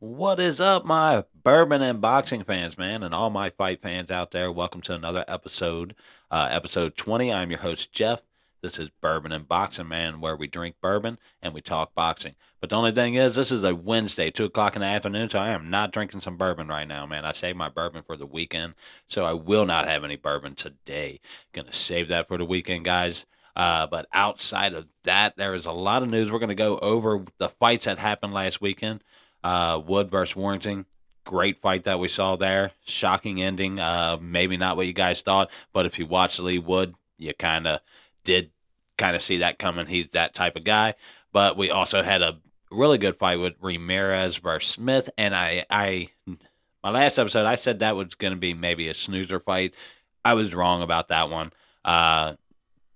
What is up, my bourbon and boxing fans, man, and all my fight fans out there? Welcome to another episode, episode 20. I'm your host, Jeff. This is Bourbon and Boxing, man, where we drink bourbon and we talk boxing. But the only thing is, this is a Wednesday, 2 o'clock in the afternoon, so I am not drinking some bourbon right now, man. I saved my bourbon for the weekend, so I will not have any bourbon today. Gonna save that for the weekend, guys. But outside of that, there is a lot of news. We're going to go over the fights that happened last weekend. Wood versus Warrington. Great fight that we saw there. Shocking ending. Maybe not what you guys thought, but if you watch Lee Wood, you kind of did kind of see that coming. He's that type of guy. But we also had a really good fight with Ramirez versus Smith, and my last episode, I said that was going to be maybe a snoozer fight. I was wrong about that one. Uh,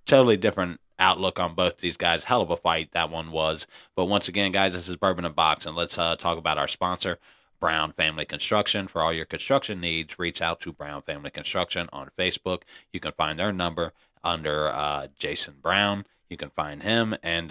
Totally different outlook on both these guys. Hell of a fight that one was. But once again, guys, this is Bourbon and Boxing. Let's talk about our sponsor, Brown Family Construction. For all your construction needs, reach out to Brown Family Construction on Facebook. You can find their number under Jason Brown. You can find him and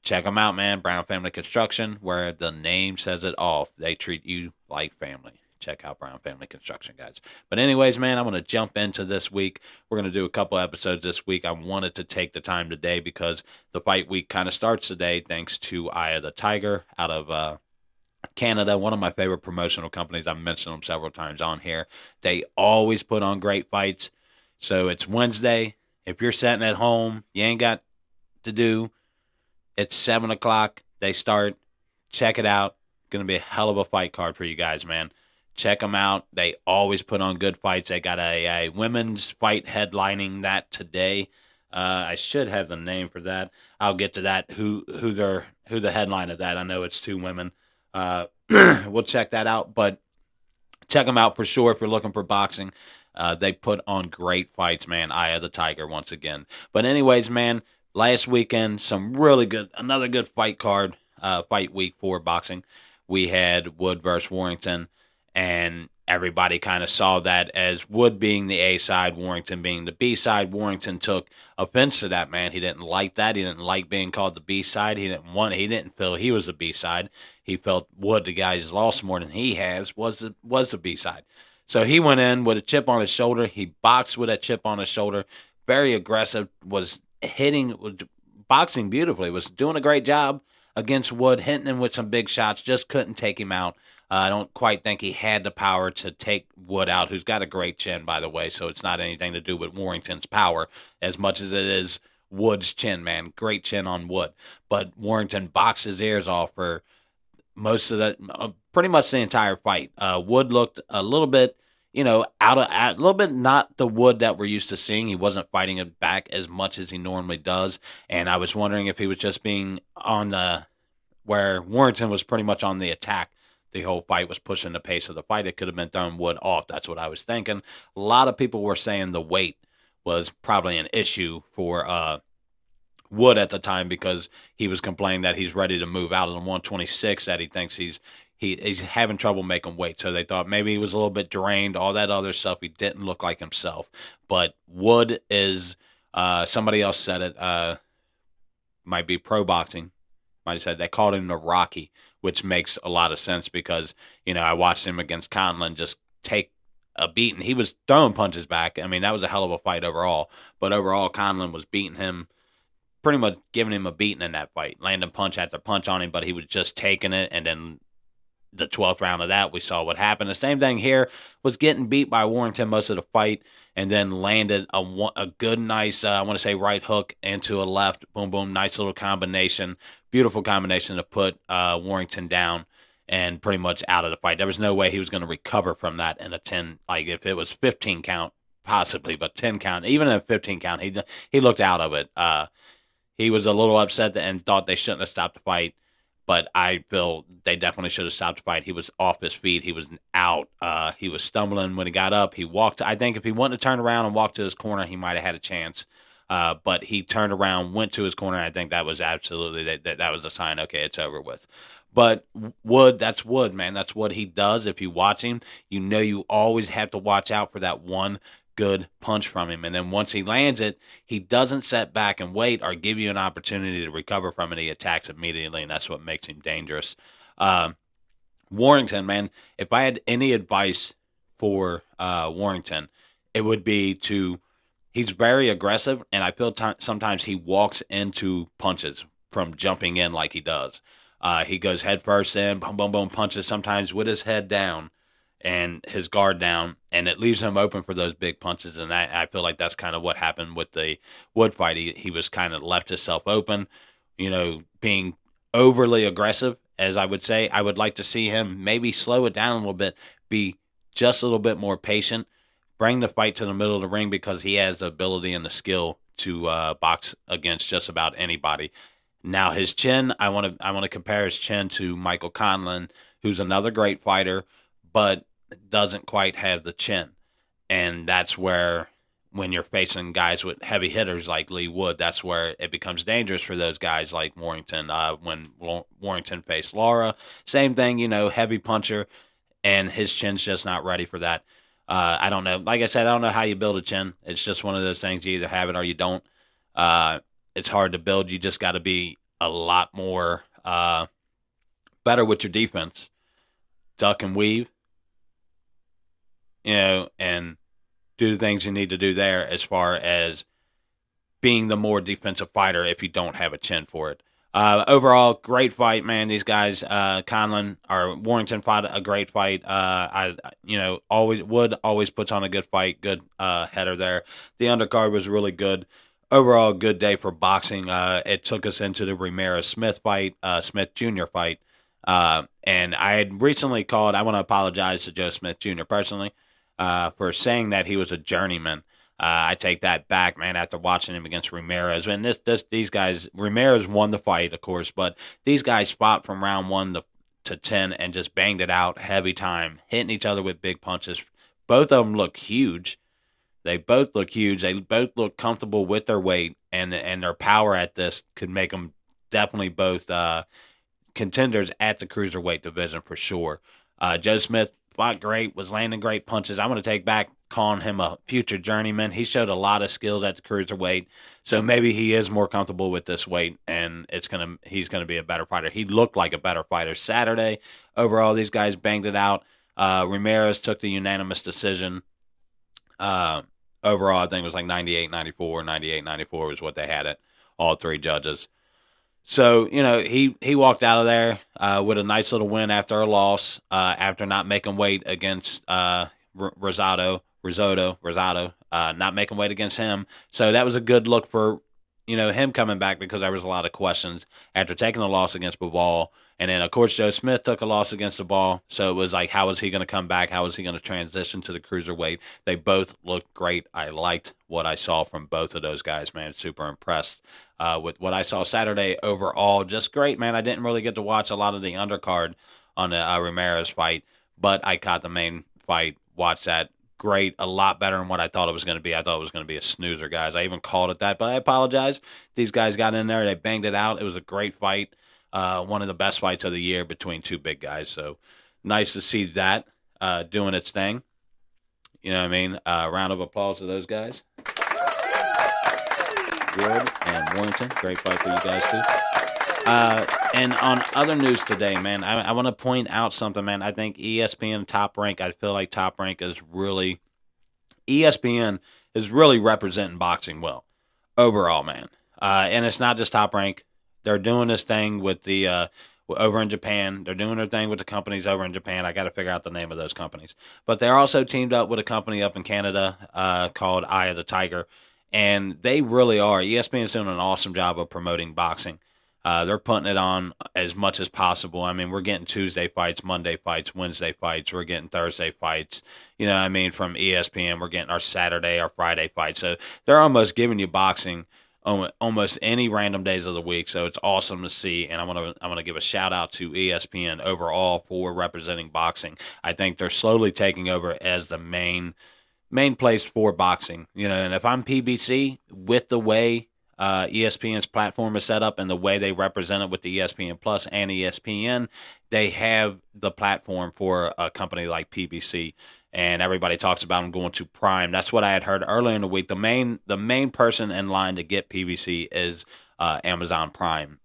check them out, man. Brown Family Construction, where the name says it all. They treat you like family. Check out Brown Family Construction, guys. But anyways, man, I'm going to jump into this week. We're going to do a couple episodes this week. I wanted to take the time today because the fight week kind of starts today thanks to Eye the Tiger out of Canada, one of my favorite promotional companies. I've mentioned them several times on here. They always put on great fights. So it's Wednesday. If you're sitting at home, you ain't got to do, it's 7 o'clock. They start. Check it out. Going to be a hell of a fight card for you guys, man. Check them out. They always put on good fights. They got a women's fight headlining that today. I should have the name for that. I'll get to that. Who the headline of that? I know it's two women. We'll check that out. But check them out for sure if you're looking for boxing. They put on great fights, man. Eye of the Tiger once again. But anyways, man, last weekend, some really good, another good fight card, fight week for boxing. We had Wood versus Warrington, and everybody kind of saw that as Wood being the A side, Warrington being the B side. Warrington took offense to that, man. He didn't like that. He didn't like being called the B side. He didn't feel he was the B side. He felt Wood, the guy who's lost more than he has, was the B side. So he went in with a chip on his shoulder. He boxed with a chip on his shoulder. Very aggressive. Was boxing beautifully. Was doing a great job against Wood, hitting him with some big shots. Just couldn't take him out. I don't quite think he had the power to take Wood out, who's got a great chin, by the way. So it's not anything to do with Warrington's power as much as it is Wood's chin, man. Great chin on Wood. But Warrington boxed his ears off for most of the, pretty much the entire fight. Wood looked a little bit, a little bit not the Wood that we're used to seeing. He wasn't fighting it back as much as he normally does. And I was wondering if he was just being on the, where Warrington was pretty much on the attack. The whole fight was pushing the pace of the fight. It could have been throwing Wood off. That's what I was thinking. A lot of people were saying the weight was probably an issue for Wood at the time because he was complaining that he's ready to move out of the 126, that he thinks he's having trouble making weight. So they thought maybe he was a little bit drained, all that other stuff. He didn't look like himself. But Wood is, somebody else said it, might be pro boxing. Might have said they called him the Rocky, which makes a lot of sense because, I watched him against Conlon just take a beating. He was throwing punches back. I mean, that was a hell of a fight overall. But overall, Conlon was beating him, pretty much giving him a beating in that fight, landing punch after punch on him, but he was just taking it. And then the 12th round of that, we saw what happened. The same thing here, was getting beat by Warrington most of the fight and then landed a good, nice, I want to say right hook into a left. Boom, boom, nice little combination. Beautiful combination to put Warrington down and pretty much out of the fight. There was no way he was going to recover from that in a 10, like if it was 15 count, possibly, but 10 count, even at 15 count, he looked out of it. He was a little upset and thought they shouldn't have stopped the fight, but I feel they definitely should have stopped the fight. He was off his feet. He was out. He was stumbling when he got up. He walked. I think if he wouldn't have turned around and walked to his corner, he might have had a chance. But he turned around, went to his corner. I think that was absolutely that was a sign. Okay, it's over with. But Wood, that's Wood, man. That's what he does. If you watch him, you always have to watch out for that one good punch from him. And then once he lands it, he doesn't set back and wait or give you an opportunity to recover from it. He attacks immediately, and that's what makes him dangerous. Um, Warrington, man, if I had any advice for Warrington, it would be to he's very aggressive, and I feel sometimes he walks into punches from jumping in like he does. He goes head first in, boom, boom, boom, punches sometimes with his head down and his guard down, and it leaves him open for those big punches. And I feel like that's kind of what happened with the Wood fight. He was kind of left himself open, being overly aggressive, as I would say. I would like to see him maybe slow it down a little bit, be just a little bit more patient, bring the fight to the middle of the ring because he has the ability and the skill to box against just about anybody. Now his chin, I want to compare his chin to Michael Conlon, who's another great fighter, but doesn't quite have the chin, and that's where when you're facing guys with heavy hitters like Lee Wood, that's where it becomes dangerous for those guys like Warrington. When Warrington faced Laura, same thing, heavy puncher, and his chin's just not ready for that. I don't know. Like I said, I don't know how you build a chin. It's just one of those things. You either have it or you don't. It's hard to build. You just got to be a lot more better with your defense. Duck and weave, and do the things you need to do there as far as being the more defensive fighter if you don't have a chin for it. Overall, great fight, man. These guys, Conlon or Warrington fought a great fight. Always puts on a good fight. Good header there. The undercard was really good. Overall, good day for boxing. It took us into the Ramirez Smith fight, Smith Jr. fight. And I had recently called. I want to apologize to Joe Smith Jr. personally for saying that he was a journeyman. I take that back, man. After watching him against Ramirez, and these guys, Ramirez won the fight, of course, but these guys fought from round 1 to 10 and just banged it out, heavy time, hitting each other with big punches. Both of them look huge. They both look huge. They both look comfortable with their weight, and their power at this could make them definitely both contenders at the cruiserweight division for sure. Joe Smith fought great, was landing great punches. I'm going to take back calling him a future journeyman. He showed a lot of skills at the cruiserweight, so maybe he is more comfortable with this weight, and he's gonna be a better fighter. He looked like a better fighter Saturday. Overall, these guys banged it out. Ramirez took the unanimous decision. Uh, Overall, I think it was like 98-94, 98-94 was what they had it. All three judges. So he walked out of there with a nice little win after a loss, after not making weight against Rosado, not making weight against him. So that was a good look for him coming back, because there was a lot of questions after taking a loss against Bivol. And then, of course, Joe Smith took a loss against the ball. So it was like, how is he going to come back? How is he going to transition to the cruiserweight? They both looked great. I liked what I saw from both of those guys, man. Super impressed with what I saw Saturday overall. Just great, man. I didn't really get to watch a lot of the undercard on the Ramirez fight, but I caught the main fight, watched that. Great, a lot better than what I thought it was going to be. I thought it was going to be a snoozer, guys. I even called it that, but I apologize. These guys got in there, they banged it out. It was a great fight, one of the best fights of the year between two big guys. So nice to see that doing its thing. You know what I mean? Round of applause to those guys. Wood and Warrington, great fight for you guys too. And on other news today, man, I want to point out something, man. I think ESPN Top Rank, I feel like Top Rank ESPN is really representing boxing well overall, man. And it's not just Top Rank. They're doing this thing with the over in Japan. They're doing their thing with the companies over in Japan. I got to figure out the name of those companies. But they're also teamed up with a company up in Canada called Eye of the Tiger. And they really are. ESPN is doing an awesome job of promoting boxing. They're putting it on as much as possible. I mean, we're getting Tuesday fights, Monday fights, Wednesday fights. We're getting Thursday fights. From ESPN, we're getting our Saturday, our Friday fights. So they're almost giving you boxing almost any random days of the week. So it's awesome to see. And I want to give a shout out to ESPN overall for representing boxing. I think they're slowly taking over as the main place for boxing. And if I'm PBC, with the way ESPN's platform is set up and the way they represent it with the ESPN Plus and ESPN, they have the platform for a company like PBC. And everybody talks about them going to Prime. That's what I had heard earlier in the week. The main person in line to get PBC is Amazon Prime,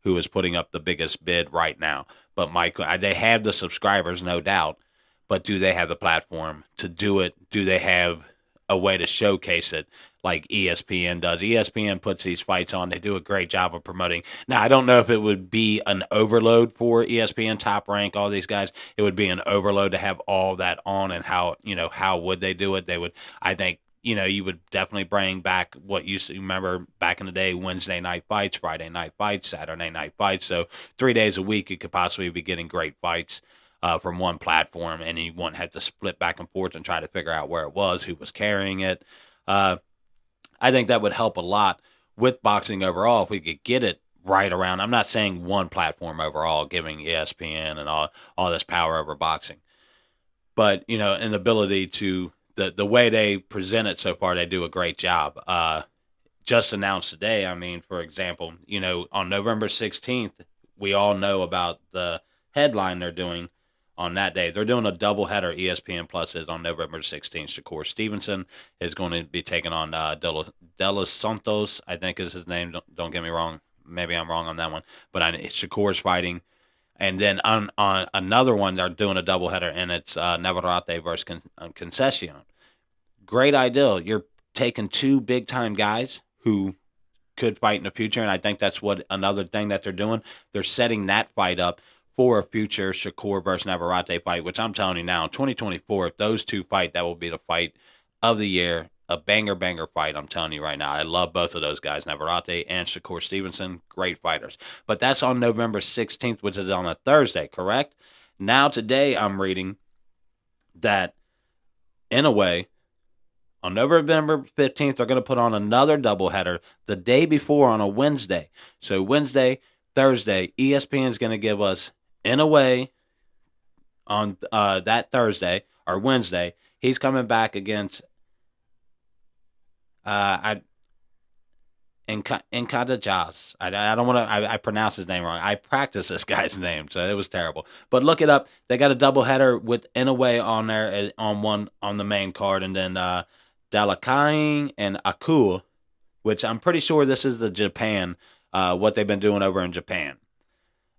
who is putting up the biggest bid right now. But Mike, they have the subscribers, no doubt. But do they have the platform to do it? Do they have a way to showcase it like ESPN does? ESPN puts these fights on. They do a great job of promoting. Now, I don't know if it would be an overload for ESPN, Top Rank, all these guys. It would be an overload to have all that on, and how would they do it? They would, I think, you would definitely bring back what you remember back in the day: Wednesday night fights, Friday night fights, Saturday night fights. So 3 days a week, you could possibly be getting great fights from one platform, and you wouldn't have to split back and forth and try to figure out where it was, who was carrying it. Uh, I think that would help a lot with boxing overall if we could get it right around. I'm not saying one platform overall, giving ESPN and all this power over boxing, but an ability to the way they present it so far, they do a great job. Just announced today. I mean, for example, on November 16th, we all know about the headline they're doing on that day. They're doing a doubleheader. ESPN Plus is on November 16th. Shakur Stevenson is going to be taking on De Los Santos, I think is his name. Don't get me wrong. Maybe I'm wrong on that one. But Shakur's fighting. And then on another one, they're doing a doubleheader, and it's Navarrete versus Concession. Great idea. You're taking two big time guys who could fight in the future, and I think that's what another thing that they're doing. They're setting that fight up for a future Shakur versus Navarrete fight, which I'm telling you now, in 2024, if those two fight, that will be the fight of the year. A banger fight, I'm telling you right now. I love both of those guys, Navarrete and Shakur Stevenson, great fighters. But that's on November 16th, which is on a Thursday, correct? Now today I'm reading that, in a way, on November 15th, they're going to put on another doubleheader the day before on a Wednesday. So Wednesday, Thursday, ESPN is going to give us, in a way, on that Thursday or Wednesday, he's coming back against Encadajas. I don't want to. I pronounce his name wrong. I practiced this guy's name, so it was terrible. But look it up. They got a doubleheader with Inoue on there on the main card, and then Dalakain and Akul, which I'm pretty sure this is the Japan. What they've been doing over in Japan.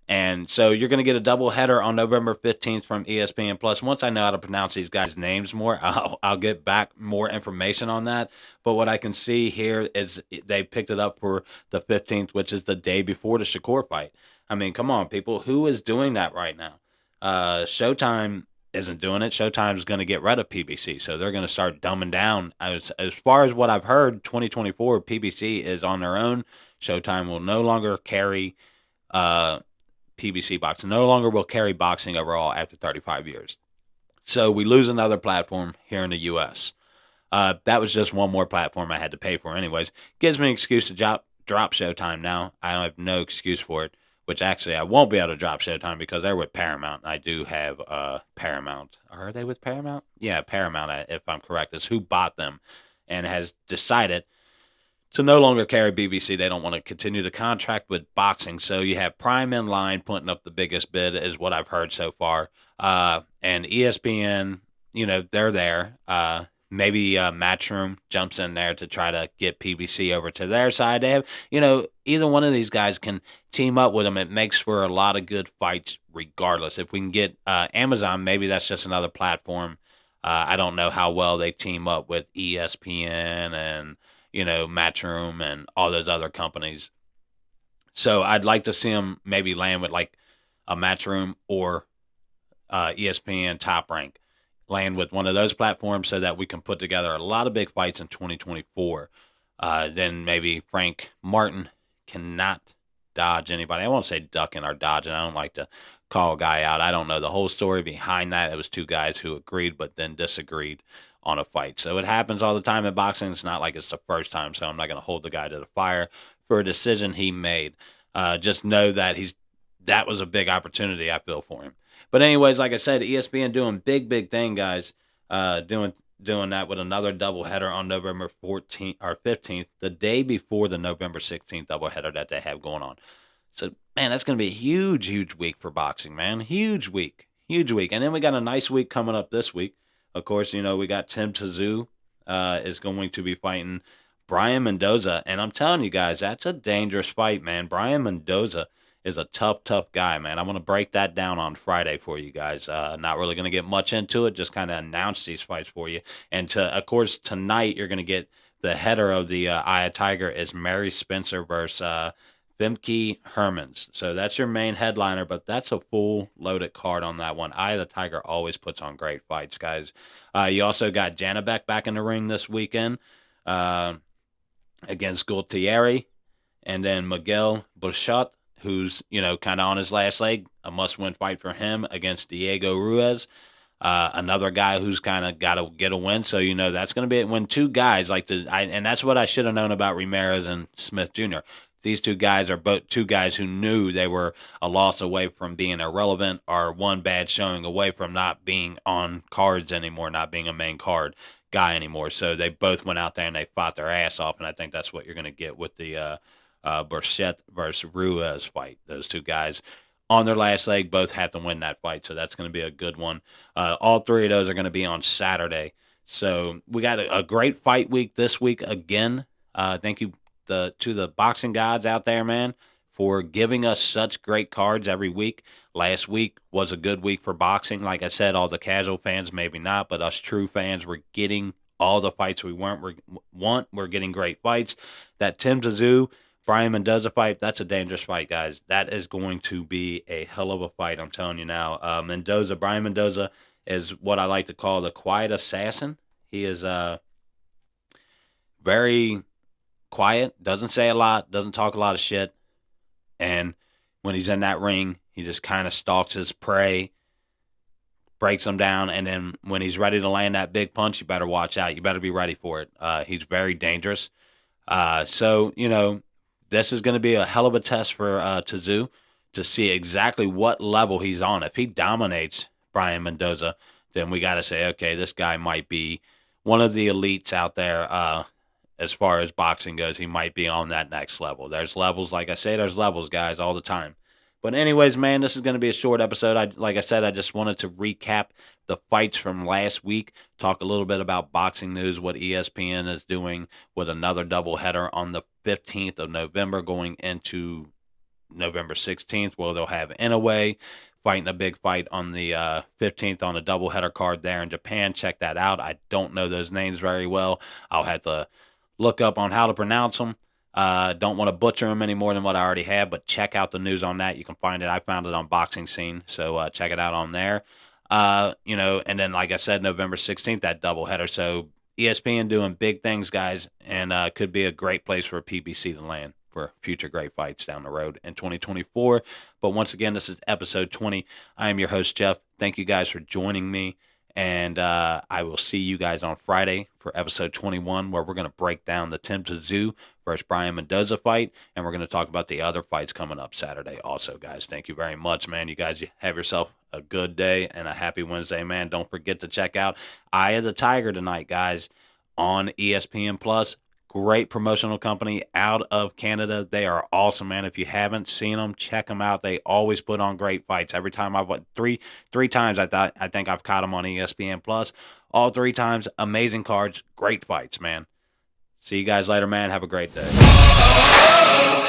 And so you're going to get a double header on November 15th from ESPN Plus. Once I know how to pronounce these guys' names more, I'll get back more information on that. But what I can see here is they picked it up for the 15th, which is the day before the Shakur fight. I mean, come on, people. Who is doing that right now? Showtime isn't doing it. Showtime's going to get rid of PBC, so they're going to start dumbing down. As far as what I've heard, 2024, PBC is on their own. Showtime will no longer carry PBC boxing, no longer will carry boxing overall after 35 years. So we lose another platform here in the U.S. That was just one more platform I had to pay for anyways. Gives me an excuse to drop Showtime now. I have no excuse for it, which actually I won't be able to drop Showtime because they're with Paramount. I do have Paramount. Are they with Paramount? Yeah, Paramount, if I'm correct, is who bought them and has decided to no longer carry BBC. They don't want to continue the contract with boxing. So you have Prime in line putting up the biggest bid, is what I've heard so far. And ESPN, they're there. Maybe Matchroom jumps in there to try to get PBC over to their side. They have, either one of these guys can team up with them. It makes for a lot of good fights regardless. If we can get Amazon, maybe that's just another platform. I don't know how well they team up with ESPN and Matchroom and all those other companies. So I'd like to see them maybe land with like a Matchroom or ESPN Top Rank, land with one of those platforms so that we can put together a lot of big fights in 2024. Then maybe Frank Martin cannot dodge anybody. I won't say ducking or dodging. I don't like to call a guy out. I don't know the whole story behind that. It was two guys who agreed but then disagreed on a fight. So it happens all the time in boxing. It's not like it's the first time, so I'm not going to hold the guy to the fire for a decision he made. Just know that that was a big opportunity, I feel, for him. But anyways, like I said, ESPN doing big thing, guys. Doing that with another doubleheader on November 14th or 15th, the day before the November 16th doubleheader that they have going on. So, man, that's going to be a huge week for boxing, man. Huge week. And then we got a nice week coming up this week. Of course, we got Tim Tszyu is going to be fighting Brian Mendoza. And I'm telling you guys, that's a dangerous fight, man. Brian Mendoza is a tough guy, man. I'm going to break that down on Friday for you guys. Not really going to get much into it, just kind of announce these fights for you. And of course, tonight you're going to get the header of the Eye of Tiger is Mary Spencer versus Femke Hermans. So that's your main headliner, but that's a full loaded card on that one. Eye of the Tiger always puts on great fights, guys. You also got Janabek back in the ring this weekend against Gultieri. And then Miguel Burchot, who's, kind of on his last leg, a must-win fight for him against Diego Ruiz. Another guy who's kind of got to get a win. So, that's going to be it when two guys and that's what I should have known about Ramirez and Smth Jr. These two guys are both two guys who knew they were a loss away from being irrelevant or one bad showing away from not being on cards anymore, not being a main card guy anymore. So they both went out there and they fought their ass off, and I think that's what you're going to get with the Burchett versus Ruiz fight. Those two guys on their last leg both have to win that fight, so that's going to be a good one. All three of those are going to be on Saturday. So we got a great fight week this week again. Thank you to the boxing gods out there, man, for giving us such great cards every week. Last week was a good week for boxing. Like I said, all the casual fans, maybe not, but us true fans were getting all the fights we want. We're getting great fights. That Tim Tszyu, Brian Mendoza fight, that's a dangerous fight, guys. That is going to be a hell of a fight, I'm telling you now. Brian Mendoza is what I like to call the quiet assassin. He is very quiet, doesn't say a lot, doesn't talk a lot of shit. And when he's in that ring, he just kind of stalks his prey, breaks them down, and then when he's ready to land that big punch, you better watch out. You better be ready for it. He's very dangerous. So, this is going to be a hell of a test for Tszyu to see exactly what level he's on. If he dominates Brian Mendoza, then we got to say, okay, this guy might be one of the elites out there as far as boxing goes. He might be on that next level. There's levels, like I say, there's levels, guys, all the time. But anyways, man, this is going to be a short episode. Like I said, I just wanted to recap the fights from last week, talk a little bit about boxing news, what ESPN is doing with another doubleheader on the 15th of November going into November 16th, where they'll have Inoue fighting a big fight on the 15th on a doubleheader card there in Japan. Check that out. I don't know those names very well. I'll have to look up on how to pronounce them. Don't want to butcher them any more than what I already have, but check out the news on that. You can find it. I found it on Boxing Scene, so check it out on there. And then, like I said, November 16th, that doubleheader. So ESPN doing big things, guys, and could be a great place for PBC to land for future great fights down the road in 2024. But once again, this is episode 20. I am your host, Jeff. Thank you guys for joining me. And I will see you guys on Friday for episode 21, where we're going to break down the Tim Tszyu versus Brian Mendoza fight. And we're going to talk about the other fights coming up Saturday also, guys. Thank you very much, man. You guys have yourself a good day and a happy Wednesday, man. Don't forget to check out Eye of the Tiger tonight, guys, on ESPN Plus. Great promotional company out of Canada. They are awesome, man. If you haven't seen them, check them out. They always put on great fights. Every time I've went three times, I think I've caught them on ESPN Plus. All three times, amazing cards, great fights, man. See you guys later, man. Have a great day.